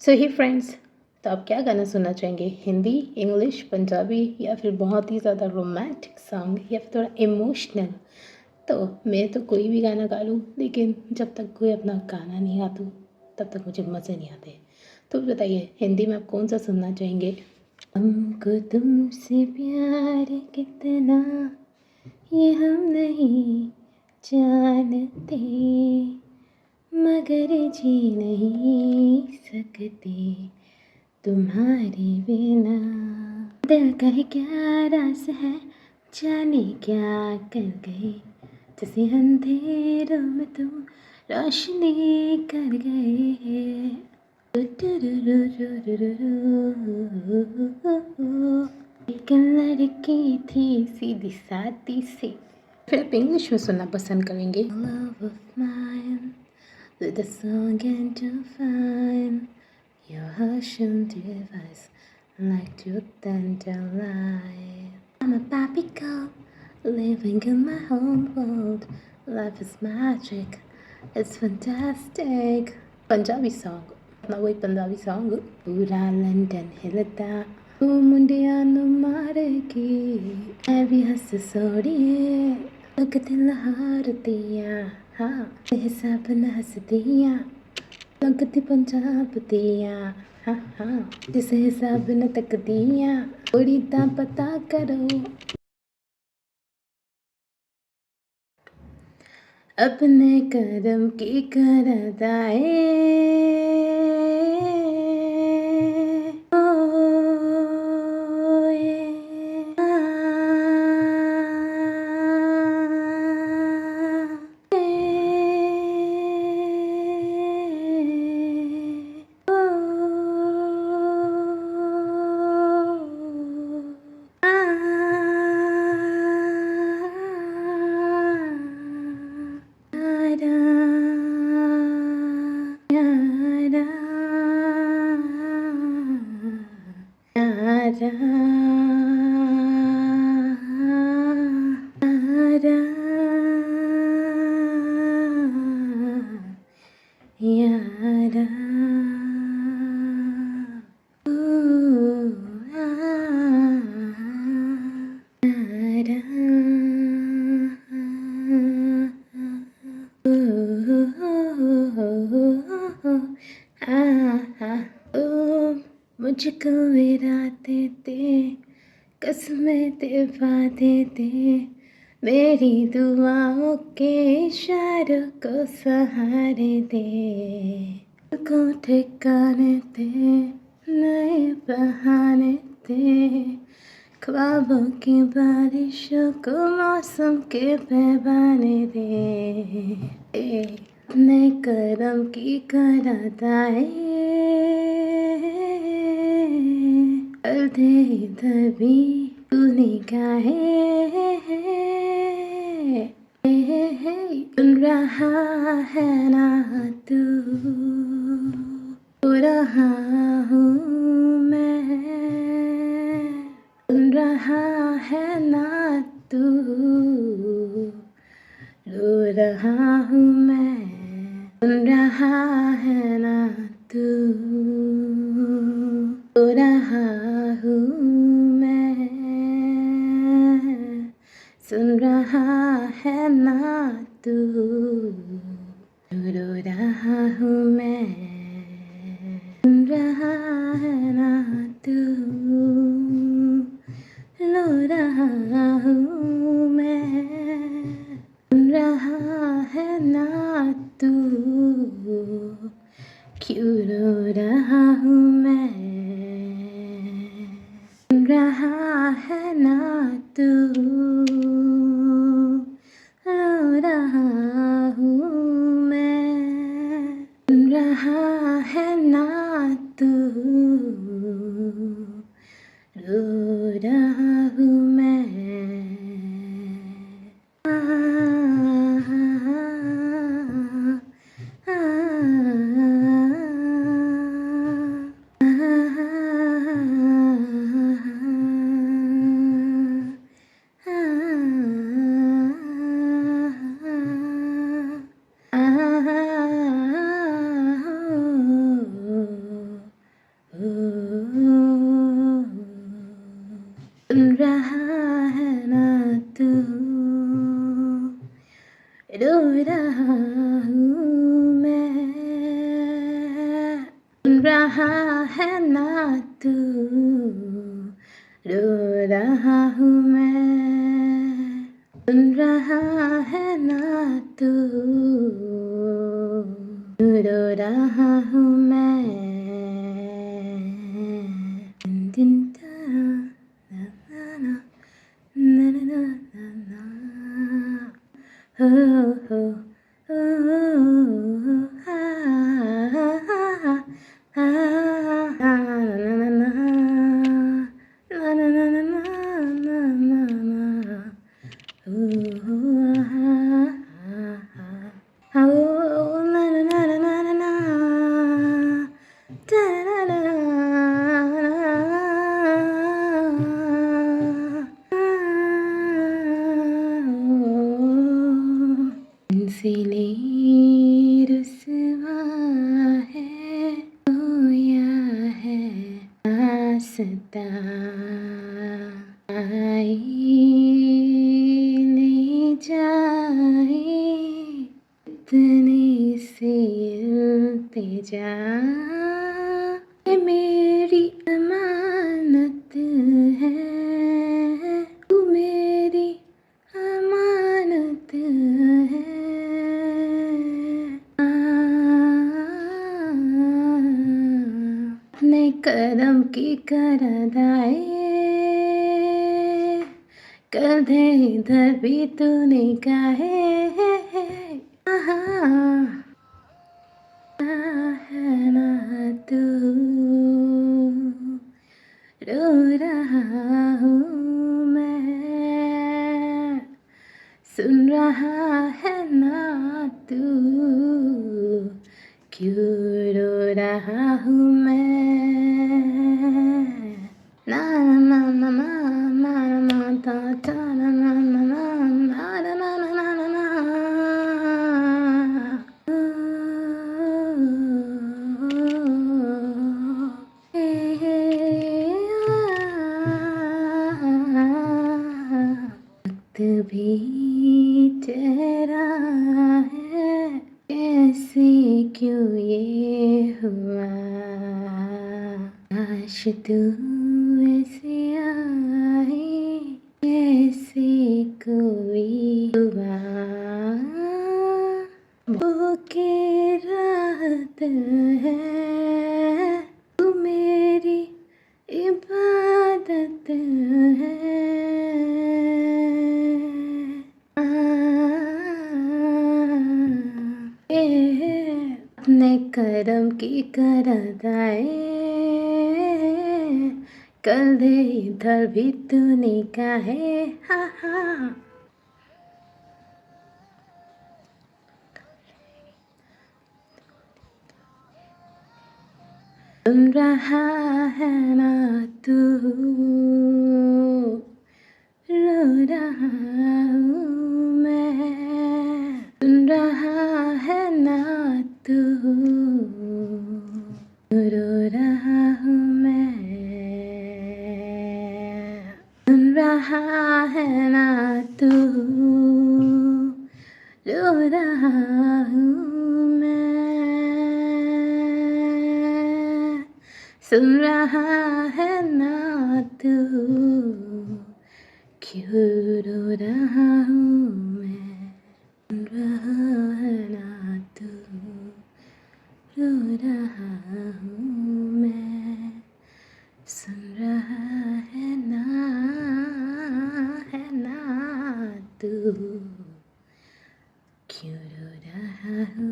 सो ही friends, तो आप क्या गाना सुनना चाहेंगे? हिंदी, इंग्लिश, पंजाबी या फिर बहुत ही ज़्यादा रोमांटिक सॉन्ग या फिर थोड़ा इमोशनल? तो मैं तो कोई भी गाना गा लूँ, लेकिन जब तक कोई अपना गाना नहीं गा दूँ तब तक मुझे मज़े नहीं आते। तो बताइए, हिंदी में आप कौन सा सुनना चाहेंगे? हमको तुमसे प्यार कितना ये हम नहीं जानते, मगर जी नहीं सकते तुम्हारे बिना। दिल का है क्या राज है, जाने क्या कर गए, जैसे अंधेरों में तुम रोशनी कर गए। एक लड़की थी सीधी सादी सी। फिर आप इंग्लिश में सुनना पसंद करेंगे? Love of mine, with a song and to find your hush and device, like truth and a lie. I'm a Barbie girl, living in my own world. Life is magic, it's fantastic. Punjabi song, अपना वही Punjabi song. पूरा London हिलता ओ मुंडिया नु मार के, मैं भी हंस सोड़िए लग दिल हार दिया। हाँ, हिसाब न हंस दिया लगती पंजाब दिया। हाँ हाँ, जिस हिसाब न तक दिया थोड़ी दा पता करो। अपने करम की करदाए यारा मुझको मेरा देते, कसमें दे वादे दे, मेरी दुआओं के इशारों को सहारे दे, को ठिकाने दे, नए बहाने दे, ख्वाबों की बारिशों को मौसम के पैमाने दे। अपने करम की करादाए कर दे इधर भी तू निगाहें। सुन रहा है ना तू, रो रहा हूँ मैं, सुन रहा है ना तू, रो रहा हूँ मैं, सुन रहा है ना तू, रो रहा हूँ मैं, सुन रहा है ना तू, रो रहा हूँ मैं, सुन रहा है ना तू, रो रहा हूँ मैं, सुन रहा है ना तू, क्यों रो रहा हूँ मैं, सुन रहा है ना तू, रो रहा हूँ मैं, सुन रहा है ना तू, रो रहा हूँ मैं। सुन रहा है ना तू, रो रहा हूँ मैं। सुन रहा है ना तू, रो रहा हूँ मैं। सुन रहा है ना तू, रो रहा हूँ मैं। दिन ता ना ना ना ना ना ना ना हो हो हो हा हा हा हा ना ना ना ना ना ना ना ना ना ना हो हो हा हा ha oh na na na na na na na da na na दिले रुसवा है रोया है आसता आए ले जाए इतने से इल्तिजा ये मेरी अमानत है, तू मेरी अमानत है। अपने करम की करदाए कर दे इधर भी तूने काहे है ना तू, रो रहा हूँ मैं। सुन रहा है ना तू, क्यों रो रहा हूँ मैं। ना ना ना ना ना ना ता ता ना ना ना ना ना ना ना ना ना ना वक्त भी तेरा है, कैसे क्यों ये हुआ। काश तू ऐसे आए जैसे कोई हुआ। वो के राहत है, तू मेरी इबादत है। अपने करम की करदाए कर दे इधर भी तूने काहे हा हा। सुन रहा है ना तू, रो रहा हूँ मैं। सुन रहा है ना तू, रो रहा हूँ मैं। सुन रहा है ना तू, रो रहा हूँ मैं। सुन रहा है ना तू, क्यों रो रहा हूँ मैं। सुन रहा है ना तू, रो रहा हूँ मैं। सुन रहा है ना तू, क्यों रो रहा हूँ